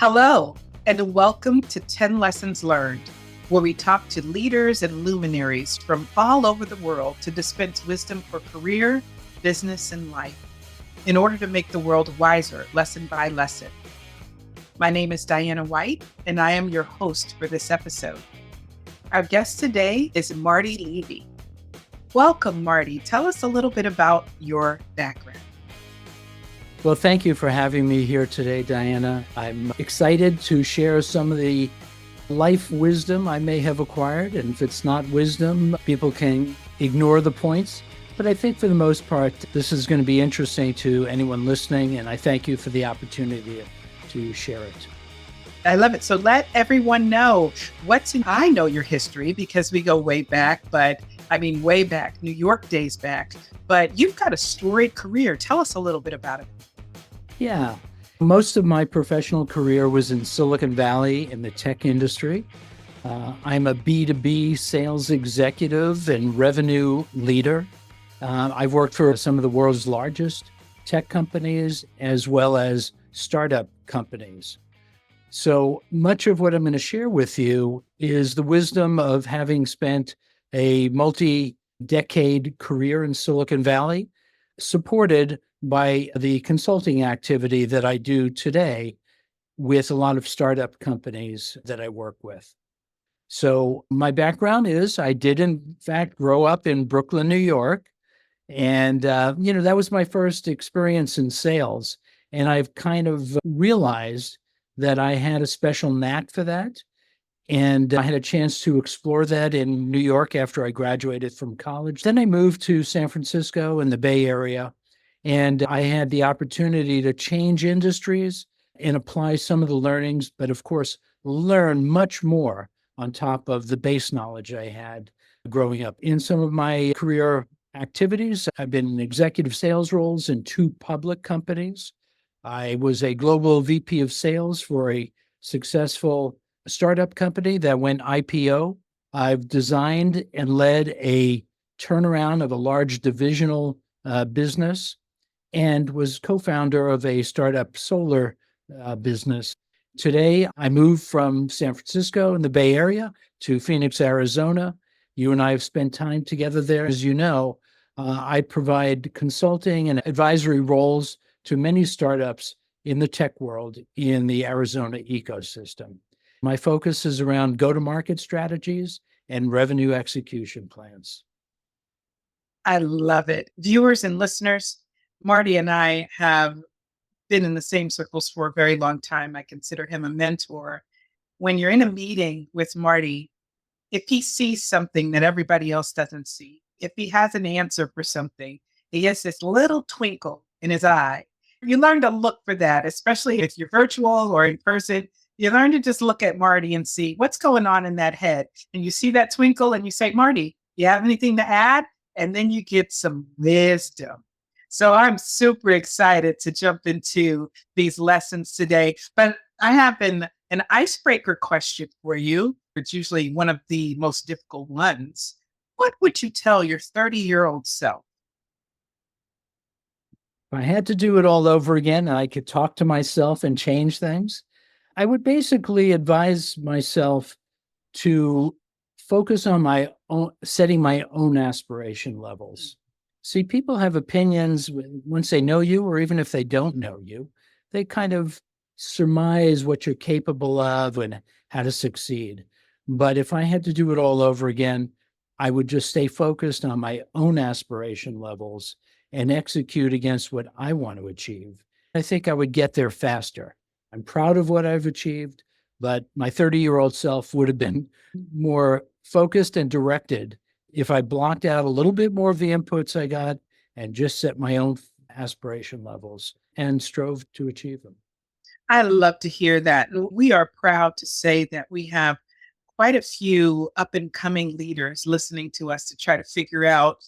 Hello, and welcome to 10 Lessons Learned, where we talk to leaders and luminaries from all over the world to dispense wisdom for career, business, and life in order to make the world wiser lesson by lesson. My name is Diana White, and I am your host for this episode. Our guest today is Marty Levy. Welcome, Marty. Tell us a little bit about your background. Well, thank you for having me here today, Diana. I'm excited to share some of the life wisdom I may have acquired. And if it's not wisdom, people can ignore the points. But I think for the most part, this is going to be interesting to anyone listening. And I thank you for the opportunity to share it. I love it. So let everyone know I know your history because we go way back, way back, New York days back. But you've got a storied career. Tell us a little bit about it. Yeah. Most of my professional career was in Silicon Valley in the tech industry. I'm a B2B sales executive and revenue leader. I've worked for some of the world's largest tech companies as well as startup companies. So much of what I'm going to share with you is the wisdom of having spent a multi-decade career in Silicon Valley, supported by the consulting activity that I do today with a lot of startup companies that I work with. So my background is I did, in fact, grow up in Brooklyn, New York. And, that was my first experience in sales. And I've kind of realized that I had a special knack for that. And I had a chance to explore that in New York after I graduated from college. Then I moved to San Francisco in the Bay Area, and I had the opportunity to change industries and apply some of the learnings, but of course, learn much more on top of the base knowledge I had growing up. In some of my career activities, I've been in executive sales roles in 2 public companies. I was a global VP of sales for a successful startup company that went IPO. I've designed and led a turnaround of a large divisional business and was co-founder of a startup solar business. Today, I moved from San Francisco in the Bay Area to Phoenix, Arizona. You and I have spent time together there. As you know, I provide consulting and advisory roles to many startups in the tech world in the Arizona ecosystem. My focus is around go-to-market strategies and revenue execution plans. I love it. Viewers and listeners, Marty and I have been in the same circles for a very long time. I consider him a mentor. When you're in a meeting with Marty, if he sees something that everybody else doesn't see, if he has an answer for something, he has this little twinkle in his eye. You learn to look for that, especially if you're virtual or in person. You learn to just look at Marty and see what's going on in that head. And you see that twinkle and you say, Marty, you have anything to add? And then you get some wisdom. So I'm super excited to jump into these lessons today. But I have an icebreaker question for you. It's usually one of the most difficult ones. What would you tell your 30-year-old self? If I had to do it all over again and I could talk to myself and change things, I would basically advise myself to focus on my own, setting my own aspiration levels. See, people have opinions once they know you, or even if they don't know you, they kind of surmise what you're capable of and how to succeed. But if I had to do it all over again, I would just stay focused on my own aspiration levels and execute against what I want to achieve. I think I would get there faster. I'm proud of what I've achieved, but my 30-year-old self would have been more focused and directed if I blocked out a little bit more of the inputs I got and just set my own aspiration levels and strove to achieve them. I love to hear that. We are proud to say that we have quite a few up and coming leaders listening to us to try to figure out,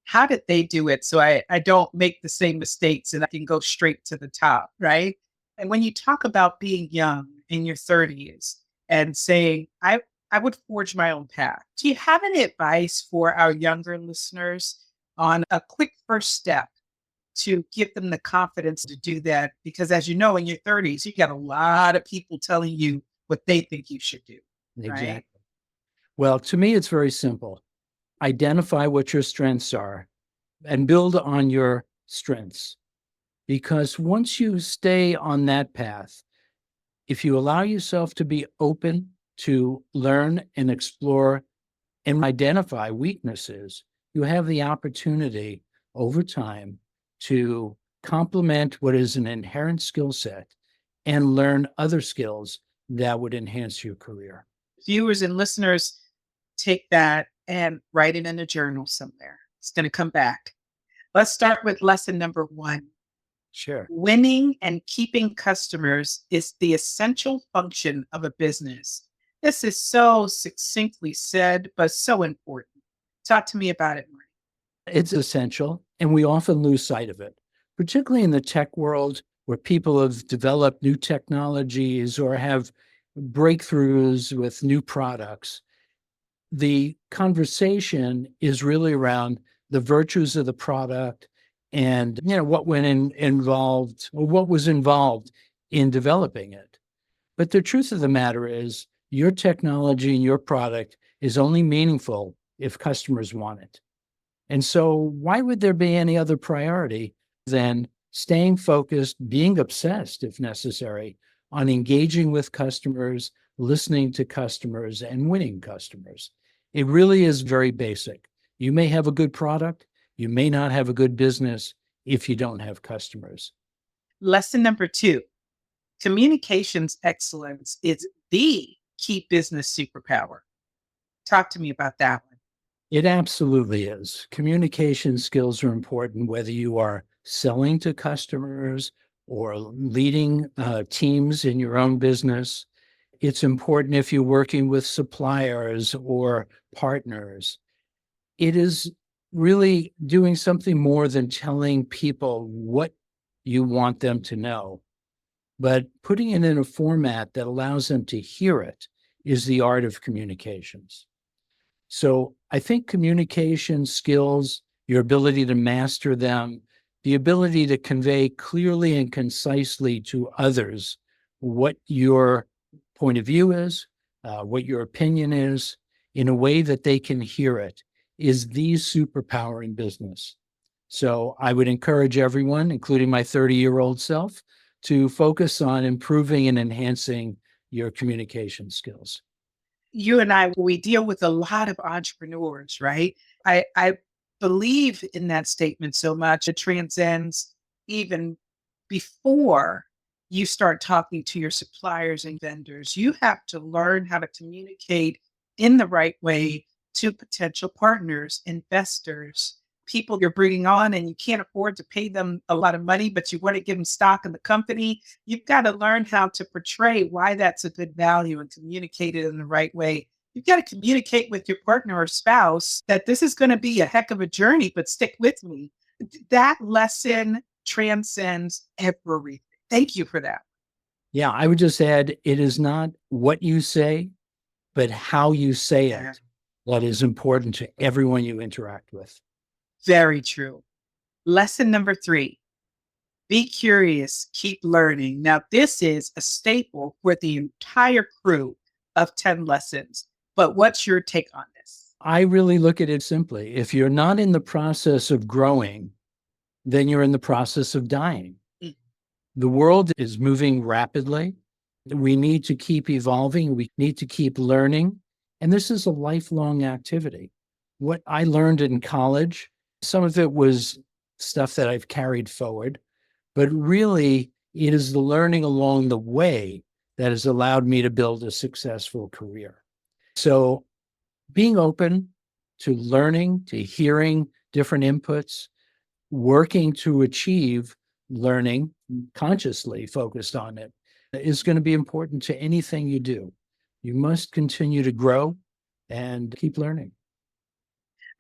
how did they do it? So I don't make the same mistakes and I can go straight to the top, right? And when you talk about being young in your 30s and saying, I would forge my own path. Do you have any advice for our younger listeners on a quick first step to give them the confidence to do that? Because as you know, in your 30s, you got a lot of people telling you what they think you should do, right? Exactly. Well, to me, it's very simple. Identify what your strengths are and build on your strengths. Because once you stay on that path, if you allow yourself to be open to learn and explore and identify weaknesses, you have the opportunity over time to complement what is an inherent skill set and learn other skills that would enhance your career. Viewers and listeners, take that and write it in a journal somewhere. It's going to come back. Let's start with lesson number one. Sure. Winning and keeping customers is the essential function of a business. This is so succinctly said, but so important. Talk to me about it, Marty. It's essential, and we often lose sight of it, particularly in the tech world where people have developed new technologies or have breakthroughs with new products. The conversation is really around the virtues of the product and what went involved or what was involved in developing it. But the truth of the matter is your technology and your product is only meaningful if customers want it. And so why would there be any other priority than staying focused, being obsessed if necessary, on engaging with customers, listening to customers, and winning customers? It really is very basic. You may have a good product, you may not have a good business if you don't have customers. Lesson number two, communications excellence is the key business superpower. Talk to me about that one. It absolutely is. Communication skills are important, whether you are selling to customers or leading teams in your own business. It's important if you're working with suppliers or partners. It is really doing something more than telling people what you want them to know, but putting it in a format that allows them to hear it is the art of communications. So I think communication skills, your ability to master them, the ability to convey clearly and concisely to others what your point of view is, what your opinion is, in a way that they can hear it, is the superpower in business. So I would encourage everyone, including my 30-year-old self, to focus on improving and enhancing your communication skills. You and I, we deal with a lot of entrepreneurs, right? I believe in that statement so much. It transcends even before you start talking to your suppliers and vendors. You have to learn how to communicate in the right way to potential partners, investors, people you're bringing on, and you can't afford to pay them a lot of money, but you want to give them stock in the company. You've got to learn how to portray why that's a good value and communicate it in the right way. You've got to communicate with your partner or spouse that this is going to be a heck of a journey, but stick with me. That lesson transcends everything. Thank you for that. Yeah, I would just add, it is not what you say, but how you say it that is important to everyone you interact with. Very true. Lesson number three, be curious, keep learning. Now, this is a staple for the entire crew of 10 lessons. But what's your take on this? I really look at it simply. If you're not in the process of growing, then you're in the process of dying. Mm. The world is moving rapidly. We need to keep evolving. We need to keep learning. And this is a lifelong activity. What I learned in college, some of it was stuff that I've carried forward, but really it is the learning along the way that has allowed me to build a successful career. So being open to learning, to hearing different inputs, working to achieve learning, consciously focused on it, is going to be important to anything you do. You must continue to grow and keep learning.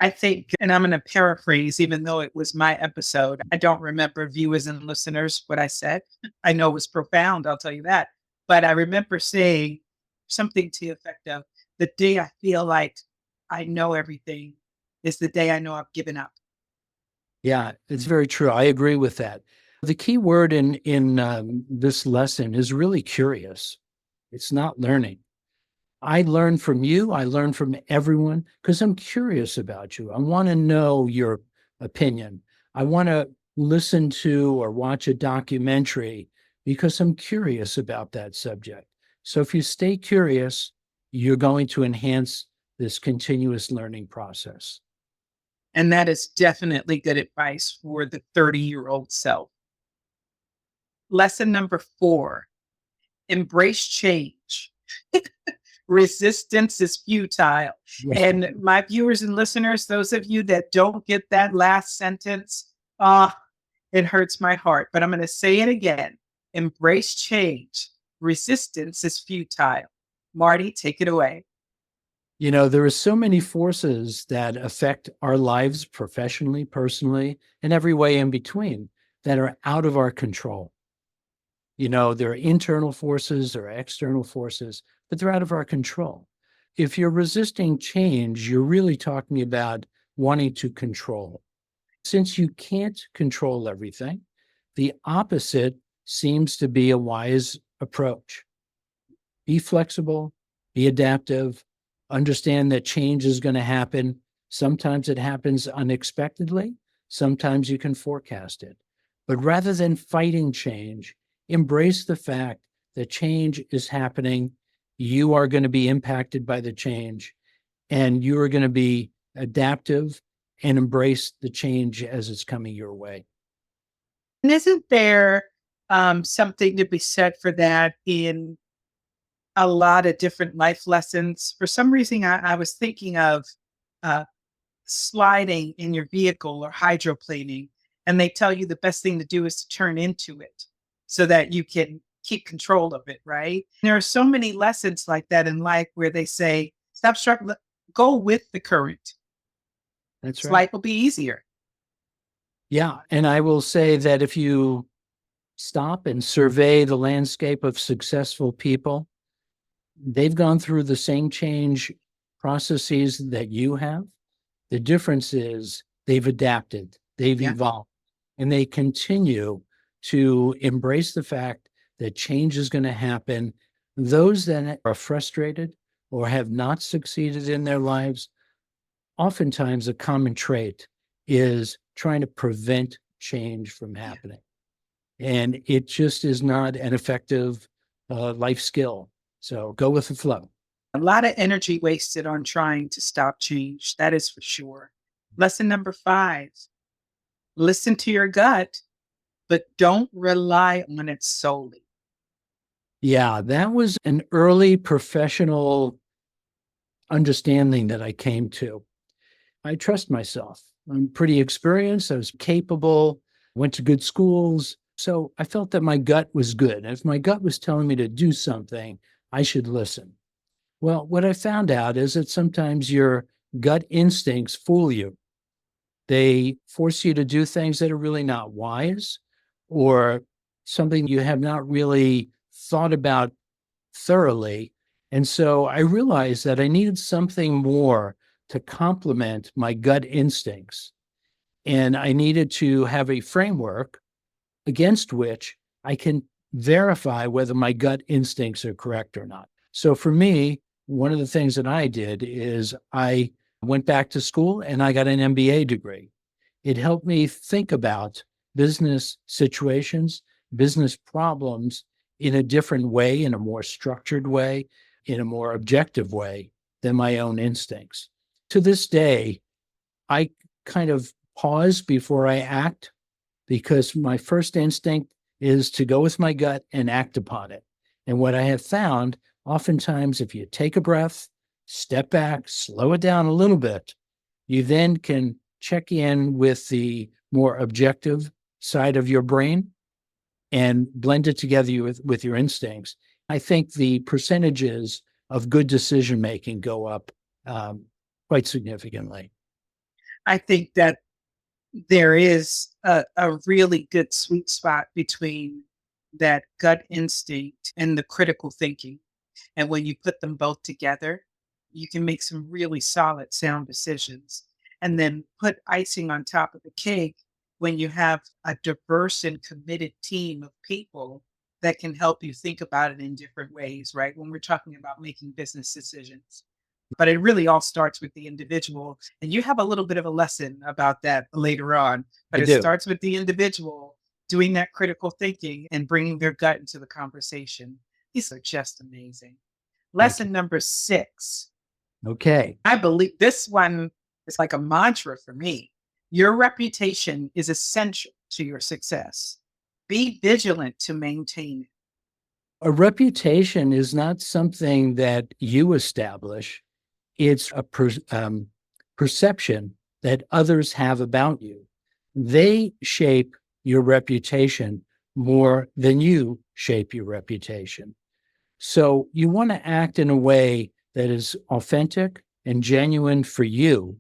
I think, and I'm going to paraphrase, even though it was my episode, I don't remember viewers and listeners what I said. I know it was profound, I'll tell you that. But I remember saying something to the effect of, the day I feel like I know everything is the day I know I've given up. Yeah, it's very true. I agree with that. The key word in this lesson is really curious. It's not learning. I learn from you. I learn from everyone because I'm curious about you. I want to know your opinion. I want to listen to or watch a documentary because I'm curious about that subject. So if you stay curious, you're going to enhance this continuous learning process. And that is definitely good advice for the 30-year-old self. Lesson number 4, embrace change. Resistance is futile. Yeah. And my viewers and listeners, those of you that don't get that last sentence, ah, it hurts my heart. But I'm going to say it again. Embrace change. Resistance is futile. Marty, take it away. You know, there are so many forces that affect our lives professionally, personally, and every way in between that are out of our control. You know, there are internal forces, there are external forces, but they're out of our control. If you're resisting change, you're really talking about wanting to control. Since you can't control everything, the opposite seems to be a wise approach. Be flexible, be adaptive, understand that change is going to happen. Sometimes it happens unexpectedly, sometimes you can forecast it. But rather than fighting change, embrace the fact that change is happening. You are going to be impacted by the change, and you are going to be adaptive and embrace the change as it's coming your way. And isn't there something to be said for that in a lot of different life lessons? For some reason, I was thinking of uh, sliding in your vehicle or hydroplaning, and they tell you the best thing to do is to turn into it so that you can keep control of it, right? There are so many lessons like that in life where they say, stop, start, go with the current. That's right. Life will be easier. Yeah. And I will say that if you stop and survey the landscape of successful people, they've gone through the same change processes that you have. The difference is they've adapted, they've Yeah. evolved, and they continue to embrace the fact that change is going to happen. Those that are frustrated or have not succeeded in their lives, oftentimes a common trait is trying to prevent change from Yeah. happening. And it just is not an effective life skill. So go with the flow. A lot of energy wasted on trying to stop change. That is for sure. Lesson number 5, listen to your gut, but don't rely on it solely. Yeah, that was an early professional understanding that I came to. I trust myself. I'm pretty experienced. I was capable, went to good schools. So I felt that my gut was good. If my gut was telling me to do something, I should listen. Well, what I found out is that sometimes your gut instincts fool you. They force you to do things that are really not wise or something you have not really thought about thoroughly. And so I realized that I needed something more to complement my gut instincts. And I needed to have a framework against which I can verify whether my gut instincts are correct or not. So for me, one of the things that I did is I went back to school and I got an MBA degree. It helped me think about business situations, business problems in a different way, in a more structured way, in a more objective way than my own instincts. To this day, I kind of pause before I act because my first instinct is to go with my gut and act upon it. And what I have found, oftentimes, if you take a breath, step back, slow it down a little bit, you then can check in with the more objective side of your brain and blend it together with your instincts. I think the percentages of good decision making go up quite significantly. I think that there is a really good sweet spot between that gut instinct and the critical thinking. And when you put them both together, you can make some really solid, sound decisions. And then put icing on top of the cake. when you have a diverse and committed team of people that can help you think about it in different ways, right? When we're talking about making business decisions. But it really all starts with the individual. And you have a little bit of a lesson about that later on, but I it do. starts with the individual doing that critical thinking and bringing their gut into the conversation. These are just amazing. Thank you. Lesson number 6. Okay. I believe this one is like a mantra for me. Your reputation is essential to your success. Be vigilant to maintain it. A reputation is not something that you establish. It's a perception that others have about you. They shape your reputation more than you shape your reputation. So you want to act in a way that is authentic and genuine for you,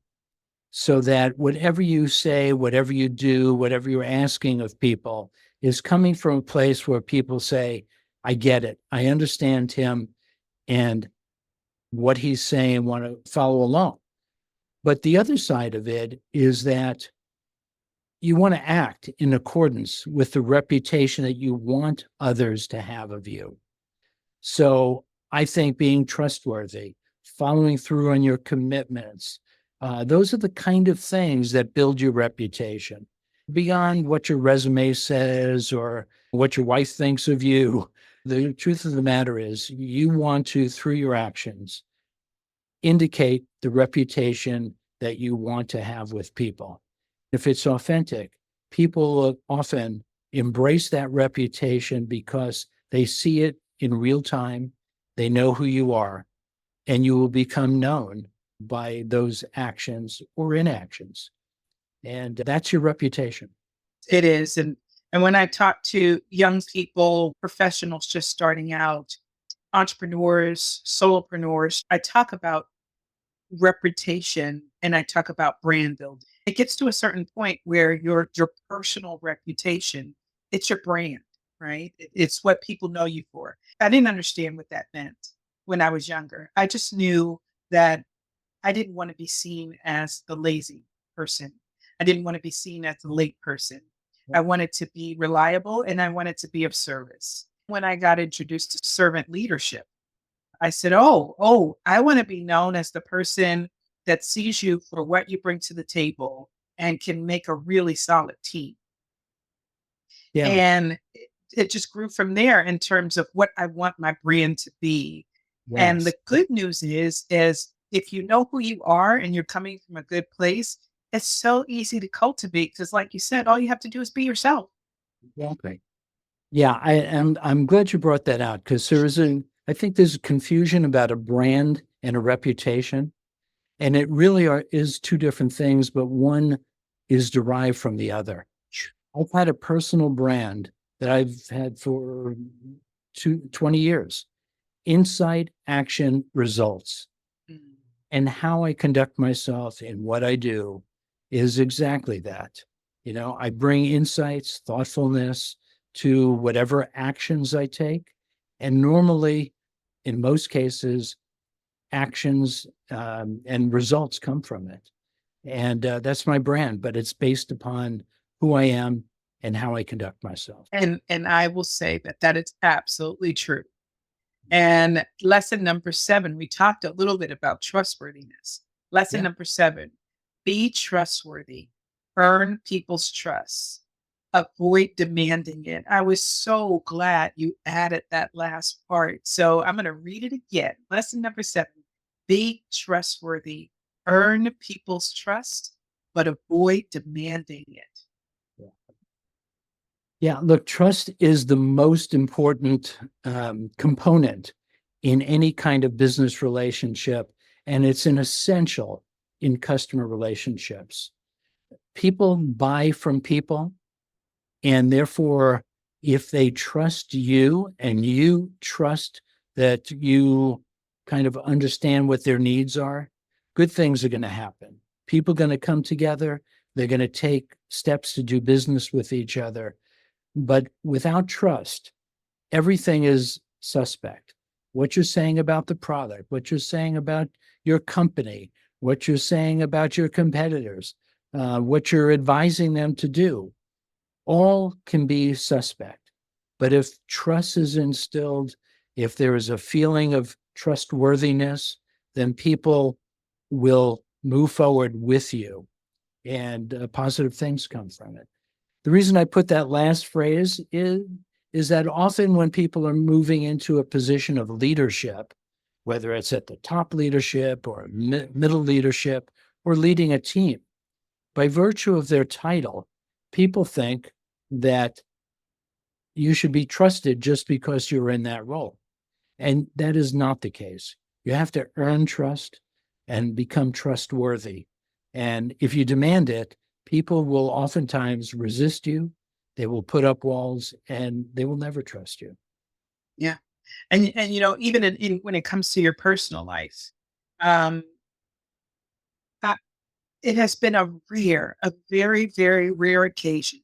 so that whatever you say, whatever you do, whatever you're asking of people is coming from a place where people say, I get it. I understand him and what he's saying, want to follow along. But the other side of it is that you want to act in accordance with the reputation that you want others to have of you. So I think being trustworthy, following through on your commitments, those are the kind of things that build your reputation beyond what your resume says or what your wife thinks of you. The truth of the matter is, you want to, through your actions, indicate the reputation that you want to have with people. If it's authentic, people will often embrace that reputation because they see it in real time. They know who you are, and you will become known by those actions or inactions. And that's your reputation. It is. And when I talk to young people, professionals just starting out, entrepreneurs, solopreneurs, I talk about reputation and I talk about brand building. It gets to a certain point where your personal reputation, it's your brand, right? It's what people know you for. I didn't understand what that meant when I was younger. I just knew that I didn't want to be seen as the lazy person. I didn't want to be seen as the late person. I wanted to be reliable and I wanted to be of service. When I got introduced to servant leadership, I said, I want to be known as the person that sees you for what you bring to the table and can make a really solid team. Yeah. And it just grew from there in terms of what I want my brand to be. And Yes. the good news is if you know who you are and you're coming from a good place, it's so easy to cultivate because, like you said, all you have to do is be yourself. Exactly. Yeah, I'm glad you brought that out, because I think there's a confusion about a brand and a reputation. And it really is two different things, but one is derived from the other. I've had a personal brand that I've had for 20 years. Insight, action, results. Mm. And how I conduct myself and what I do is exactly that. I bring insights, thoughtfulness to whatever actions I take. And normally, in most cases, actions and results come from it. And that's my brand, but it's based upon who I am and how I conduct myself. And I will say that that is absolutely true. And lesson number 7, we talked a little bit about trustworthiness. Lesson Yeah. number 7, be trustworthy, earn people's trust, avoid demanding it. I was so glad you added that last part. So I'm going to read it again. Lesson number 7, be trustworthy, earn people's trust, but avoid demanding it. Yeah, look, trust is the most important component in any kind of business relationship, and it's an essential in customer relationships. People buy from people, and therefore, if they trust you and you trust that you kind of understand what their needs are, good things are going to happen. People are going to come together. They're going to take steps to do business with each other. But without trust, everything is suspect. What you're saying about the product, what you're saying about your company, what you're saying about your competitors, what you're advising them to do, all can be suspect. But if trust is instilled, if there is a feeling of trustworthiness, then people will move forward with you, and positive things come from it. The reason I put that last phrase is that often when people are moving into a position of leadership, whether it's at the top leadership or middle leadership or leading a team, by virtue of their title, people think that you should be trusted just because you're in that role. And that is not the case. You have to earn trust and become trustworthy. And if you demand it, people will oftentimes resist you. They will put up walls and they will never trust you. Yeah. And even when it comes to your personal life, um, I, it has been a very, very rare occasion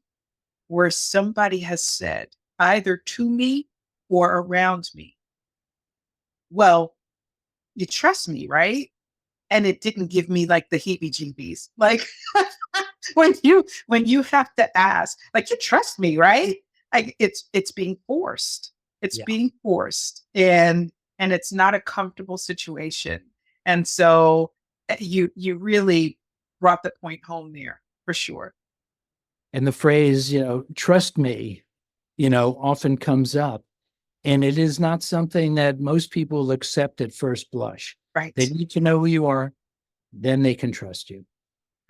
where somebody has said either to me or around me, well, you trust me, right? And it didn't give me like the heebie-jeebies. Like when you have to ask, like, you trust me, right? Like it's being forced. It's Yeah. being forced. And it's not a comfortable situation. And so you really brought the point home there for sure. And the phrase, trust me, often comes up. And it is not something that most people accept at first blush. They Right. need to know who you are, then they can trust you.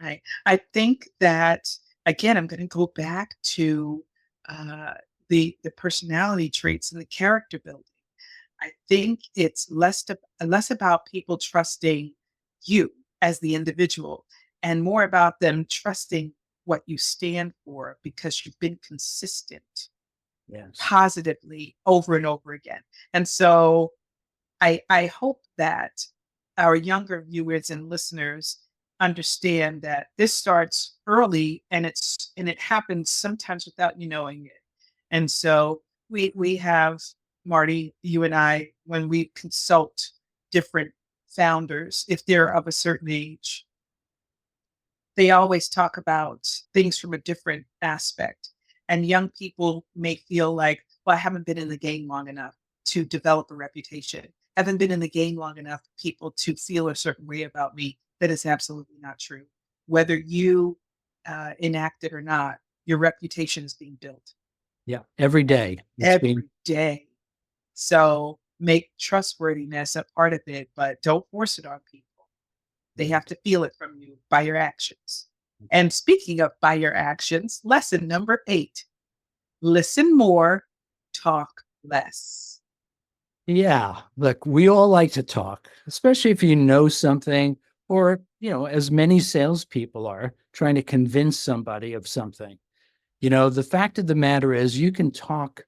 Right. I think that again, I'm going to go back to uh, the personality traits and the character building. I think it's less about people trusting you as the individual and more about them trusting what you stand for because you've been consistent Yes. positively over and over again. And so I hope that our younger viewers and listeners understand that this starts early and it happens sometimes without you knowing it. And so we have Marty, you and I, when we consult different founders, if they're of a certain age, they always talk about things from a different aspect. And young people may feel like, well, I haven't been in the game long enough to develop a reputation. I haven't been in the game long enough for people to feel a certain way about me. That is absolutely not true. Whether you enact it or not, your reputation is being built Yeah. Every day. It's being, every day. So make trustworthiness a part of it, but don't force it on people. They have to feel it from you by your actions. And speaking of by your actions, lesson number 8, listen more, talk less. yeah. Look, we all like to talk, especially if you know something, or, as many salespeople are trying to convince somebody of something. The fact of the matter is, you can talk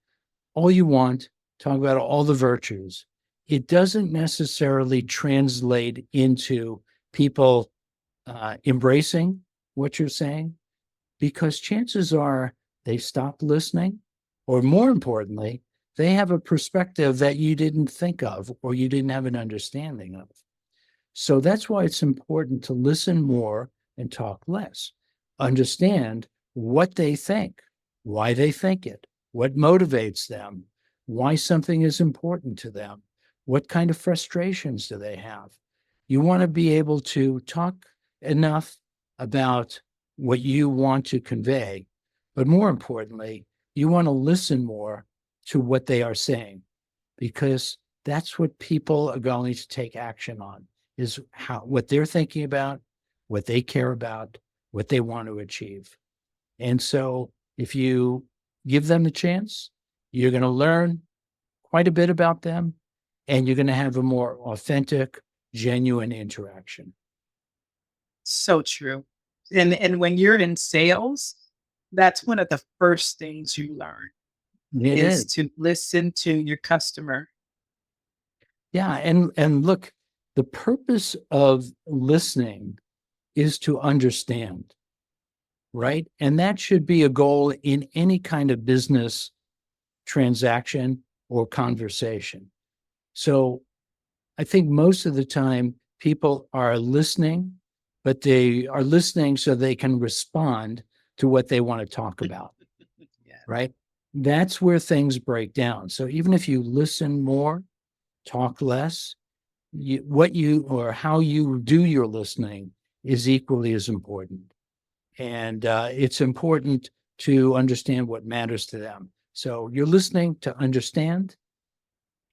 all you want, talk about all the virtues. It doesn't necessarily translate into people embracing what you're saying, because chances are they stopped listening, or more importantly, they have a perspective that you didn't think of or you didn't have an understanding of. So that's why it's important to listen more and talk less. Understand what they think, why they think it, what motivates them, why something is important to them, what kind of frustrations do they have. You want to be able to talk enough about what you want to convey, but more importantly, you want to listen more to what they are saying, because that's what people are going to take action on, is what they're thinking about, what they care about, what they want to achieve. And so if you give them the chance, you're going to learn quite a bit about them, and you're going to have a more authentic, genuine interaction. So true. And when you're in sales, that's one of the first things you learn It is is. to listen to your customer. Yeah. And look, the purpose of listening is to understand, right? And that should be a goal in any kind of business transaction or conversation. So I think most of the time people are listening but they are listening so they can respond to what they want to talk about, Yeah. right? That's where things break down. So even if you listen more, talk less, what you or how you do your listening is equally as important. And it's important to understand what matters to them. So you're listening to understand.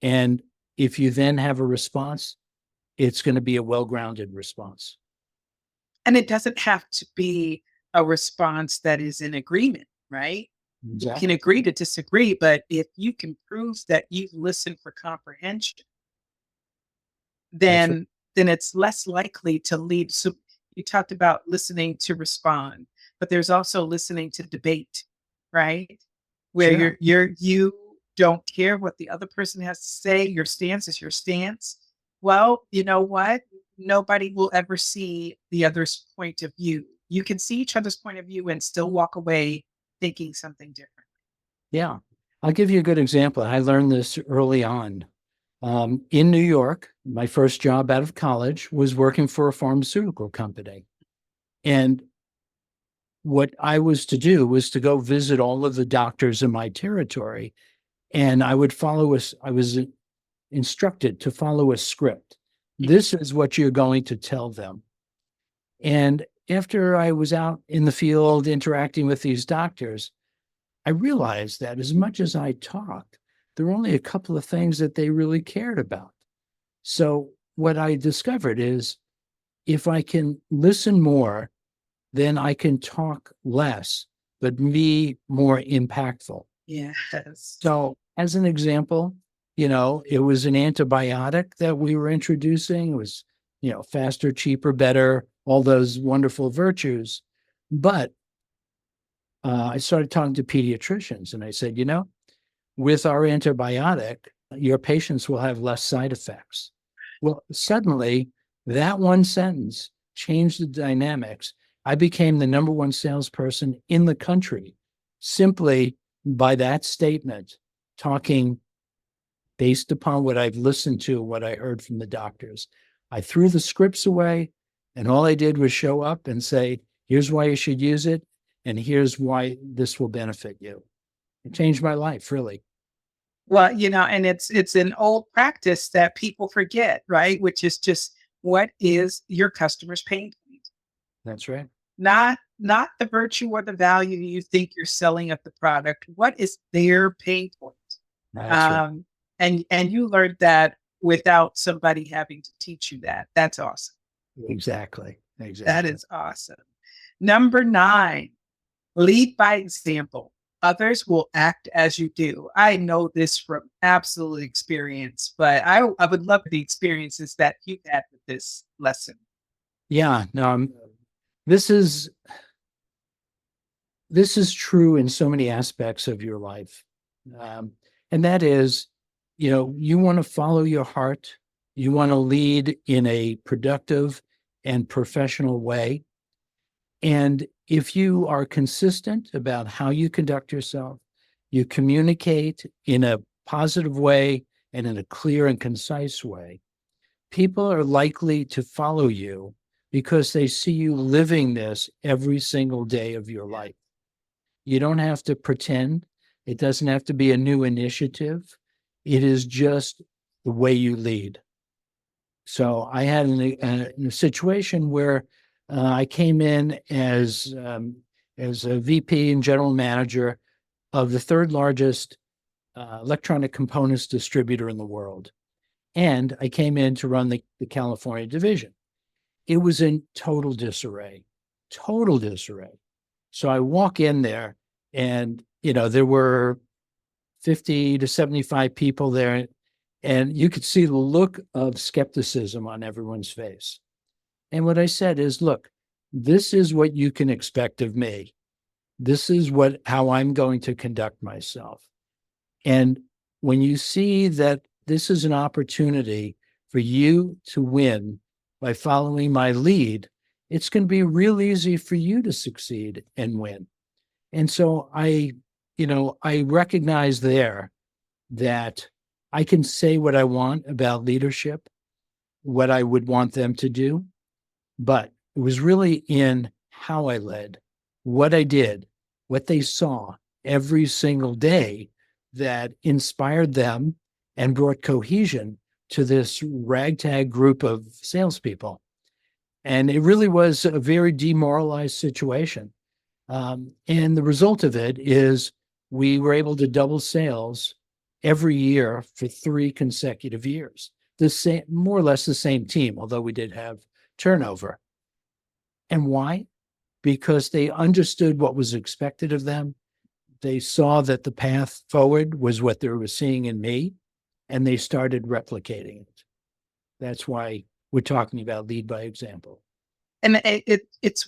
And if you then have a response, it's going to be a well-grounded response. And it doesn't have to be a response that is in agreement, right? You can Exactly. agree to disagree, but if you can prove that you've listened for comprehension, That's right. then it's less likely to lead. So you talked about listening to respond, but there's also listening to debate, right? Where Sure. you don't care what the other person has to say. Your stance is your stance. Well, you know what? Nobody will ever see the other's point of view. You can see each other's point of view and still walk away thinking something different. Yeah. I'll give you a good example. I learned this early on. In New York, my first job out of college was working for a pharmaceutical company. And what I was to do was to go visit all of the doctors in my territory. And I would I was instructed to follow a script. This is what you're going to tell them. And after I was out in the field interacting with these doctors, I realized that as much as I talked, there were only a couple of things that they really cared about. So what I discovered is if I can listen more, then I can talk less, but be more impactful. Yes. So as an example, it was an antibiotic that we were introducing. It was, faster, cheaper, better, all those wonderful virtues. But I started talking to pediatricians and I said, with our antibiotic, your patients will have less side effects. Well, suddenly that one sentence changed the dynamics. I became the number one salesperson in the country simply by that statement, talking based upon what I've listened to, what I heard from the doctors. I threw the scripts away, and all I did was show up and say, here's why you should use it, and here's why this will benefit you. It changed my life, really. Well, and it's an old practice that people forget, right? Which is just what is your customer's pain point? That's right. Not the virtue or the value you think you're selling of the product. What is their pain point? That's right. Um, and you learned that without somebody having to teach you that. That's awesome. Exactly. That Exactly. is awesome. Number 9, lead by example. Others will act as you do. I know this from absolute experience, but I would love the experiences that you've had with this lesson. Yeah. No, this is this is true in so many aspects of your life. Um, and that is, you want to follow your heart. You want to lead in a productive and professional way. And if you are consistent about how you conduct yourself, you communicate in a positive way and in a clear and concise way, people are likely to follow you because they see you living this every single day of your life. You don't have to pretend. It doesn't have to be a new initiative. It is just the way you lead. So I had a situation where I came in as a VP and general manager of the third largest electronic components distributor in the world. And I came in to run the California division. It was in total disarray. So I walk in there and, there were 50 to 75 people there. And you could see the look of skepticism on everyone's face. And what I said is, look, this is what you can expect of me. This is how I'm going to conduct myself. And when you see that this is an opportunity for you to win by following my lead, it's going to be real easy for you to succeed and win. And so I recognize there that I can say what I want about leadership, what I would want them to do. But It was really in how I led, what I did, what they saw every single day that inspired them and brought cohesion to this ragtag group of salespeople. And it really was a very demoralized situation. And the result of it is we were able to double sales every year for 3 consecutive years. The same, more or less the same team, although we did have turnover. And why? Because they understood what was expected of them. They saw that the path forward was what they were seeing in me, and they started replicating it. That's why we're talking about lead by example. And it's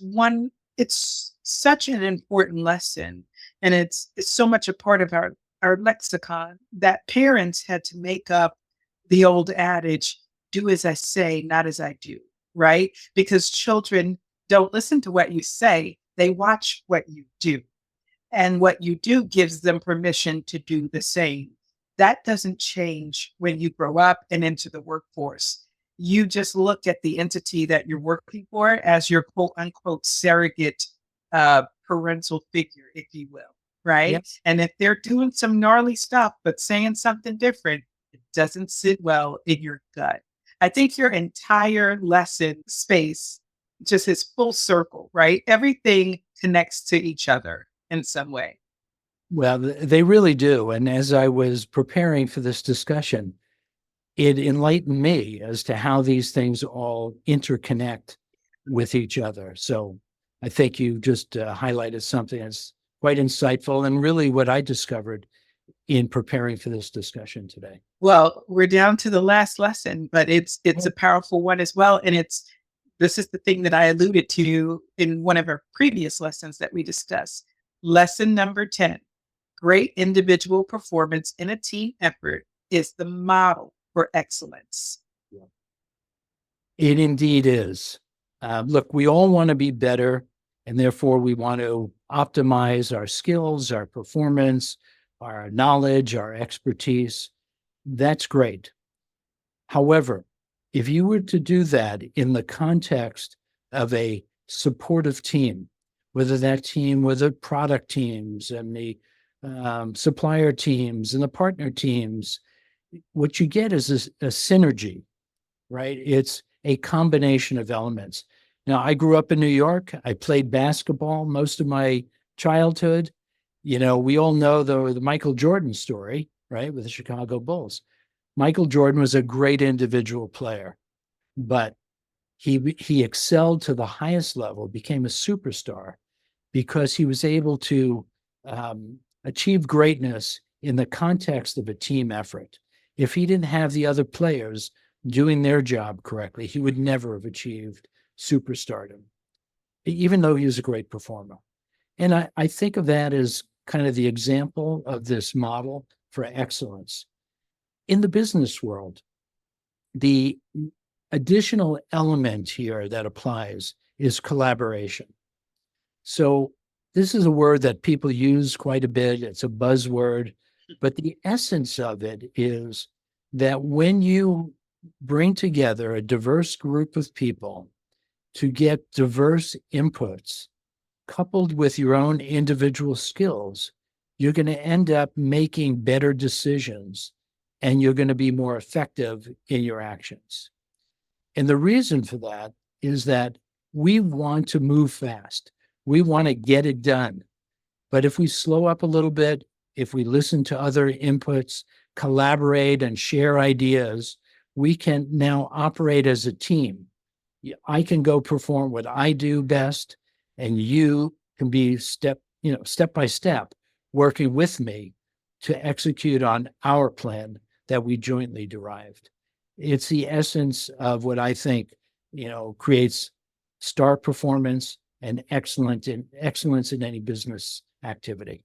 such an important lesson, and it's so much a part of our lexicon that parents had to make up the old adage, do as I say, not as I do, right? Because children don't listen to what you say, they watch what you do. And what you do gives them permission to do the same. That doesn't change when you grow up and into the workforce. You just look at the entity that you're working for as your quote unquote surrogate parental figure, if you will, Yep. right? And if they're doing some gnarly stuff, but saying something different, it doesn't sit well in your gut. I think your entire lesson space just is full circle, right? Everything connects to each other in some way. Well, they really do. And as I was preparing for this discussion, it enlightened me as to how these things all interconnect with each other. So I think you just highlighted something that's quite insightful and really what I discovered in preparing for this discussion today. Well, we're down to the last lesson, but it's a Oh, powerful one as well. And this is the thing that I alluded to in one of our previous lessons that we discussed. Lesson number 10. Great individual performance in a team effort is the model for excellence. yeah. It indeed is. Look, we all want to be better, and therefore we want to optimize our skills, our performance, our knowledge, our expertise. That's great. However, if you were to do that in the context of a supportive team, whether that team were the product teams and the supplier teams and the partner teams, what you get is a synergy, right? It's a combination of elements. Now, I grew up in New York. I played basketball most of my childhood. You know, we all know the Michael Jordan story, right, with the Chicago Bulls. Michael Jordan was a great individual player, but he excelled to the highest level, became a superstar because he was able to achieve greatness in the context of a team effort. If he didn't have the other players doing their job correctly, he would never have achieved superstardom, even though he was a great performer. And I think of that as kind of the example of this model for excellence. In the business world, the additional element here that applies is collaboration. So this is a word that people use quite a bit. It's a buzzword, but the essence of it is that when you bring together a diverse group of people to get diverse inputs coupled with your own individual skills, you're going to end up making better decisions and you're going to be more effective in your actions. And the reason for that is that we want to move fast. We want to get it done. But if we slow up a little bit, if we listen to other inputs, collaborate and share ideas, we can now operate as a team. I can go perform what I do best, and you can be step by step working with me to execute on our plan that we jointly derived. It's the essence of what I think, creates star performance and excellence in any business activity.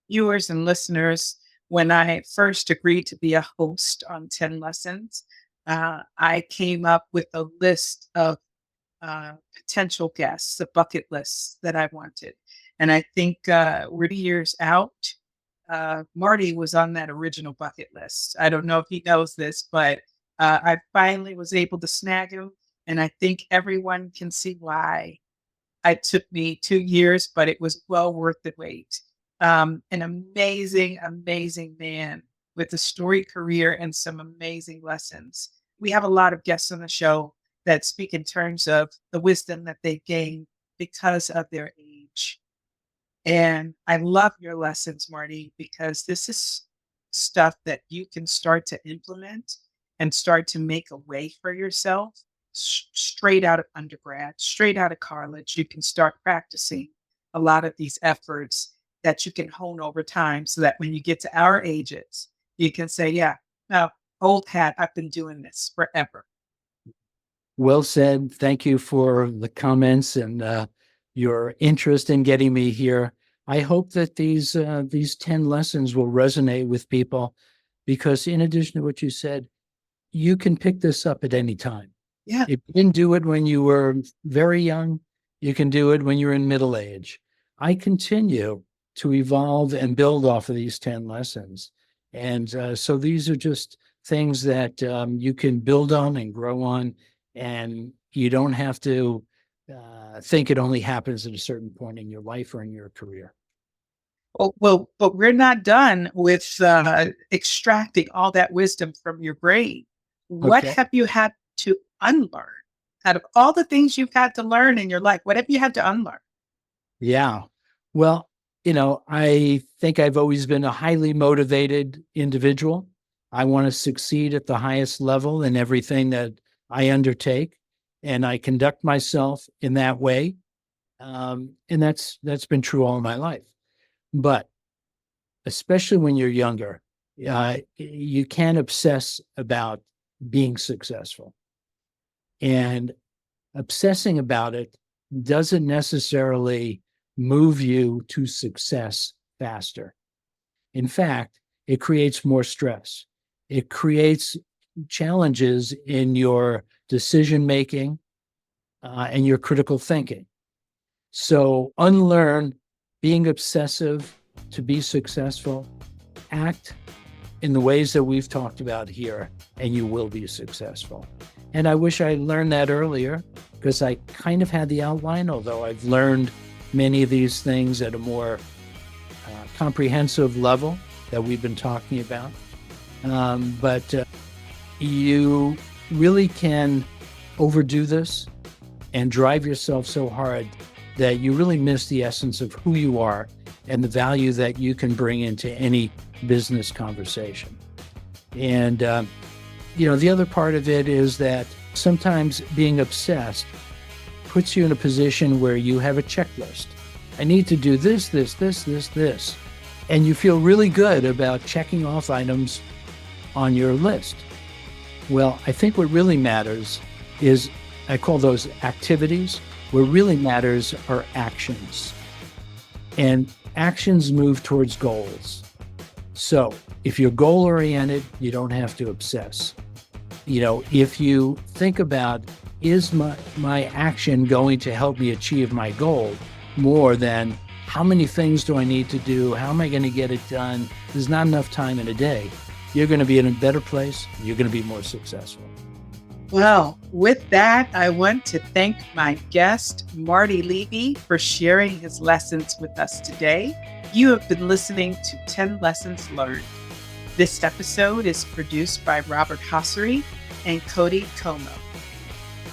Viewers and listeners, when I first agreed to be a host on 10 lessons, I came up with a list of potential guests, a bucket list that I wanted. And I think we're 2 years out. Marty was on that original bucket list. I don't know if he knows this, but I finally was able to snag him. And I think everyone can see why. It took me 2 years, but it was well worth the wait. An amazing, amazing man with a storied career and some amazing lessons. We have a lot of guests on the show that speak in terms of the wisdom that they gained because of their age. And I love your lessons, Marty, because this is stuff that you can start to implement and start to make a way for yourself straight out of undergrad, straight out of college. You can start practicing a lot of these efforts that you can hone over time so that when you get to our ages, you can say, yeah, no, old hat, I've been doing this forever. Well said. Thank you for the comments and your interest in getting me here. I hope that these 10 lessons will resonate with people because in addition to what you said, you can pick this up at any time. Yeah. If you didn't do it when you were very young, you can do it when you're in middle age. I continue to evolve and build off of these 10 lessons. And so these are just things that you can build on and grow on, and you don't have to think it only happens at a certain point in your life or in your career. Well, but we're not done with extracting all that wisdom from your brain. What Okay. have you had to unlearn? Out of all the things you've had to learn in your life, what have you had to unlearn? Yeah. Well, I think I've always been a highly motivated individual. I want to succeed at the highest level in everything that I undertake, and I conduct myself in that way. And that's been true all my life. But especially when you're younger, you can't obsess about being successful. And obsessing about it doesn't necessarily move you to success faster. In fact, it creates more stress. It creates challenges in your decision making and your critical thinking. So unlearn being obsessive to be successful. Act in the ways that we've talked about here, and you will be successful. And I wish I learned that earlier because I kind of had the outline, although I've learned many of these things at a more comprehensive level that we've been talking about. But you really can overdo this and drive yourself so hard that you really miss the essence of who you are and the value that you can bring into any business conversation. And, the other part of it is that sometimes being obsessed puts you in a position where you have a checklist. I need to do this, this, this, this, this. And you feel really good about checking off items on your list. Well, I think what really matters is, I call those activities. What really matters are actions. And actions move towards goals. So if you're goal-oriented, you don't have to obsess. If you think about, is my action going to help me achieve my goal more than how many things do I need to do? How am I going to get it done? There's not enough time in a day. You're going to be in a better place. You're going to be more successful. Well, with that, I want to thank my guest, Marty Levy, for sharing his lessons with us today. You have been listening to 10 Lessons Learned. This episode is produced by Robert Hossery and Cody Como.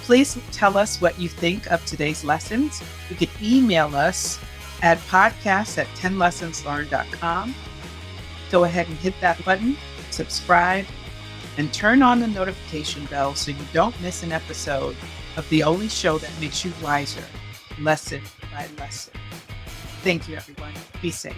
Please tell us what you think of today's lessons. You can email us at podcast@10lessonslearned.com. Go ahead and hit that button, subscribe, and turn on the notification bell so you don't miss an episode of the only show that makes you wiser, lesson by lesson. Thank you, everyone. Be safe.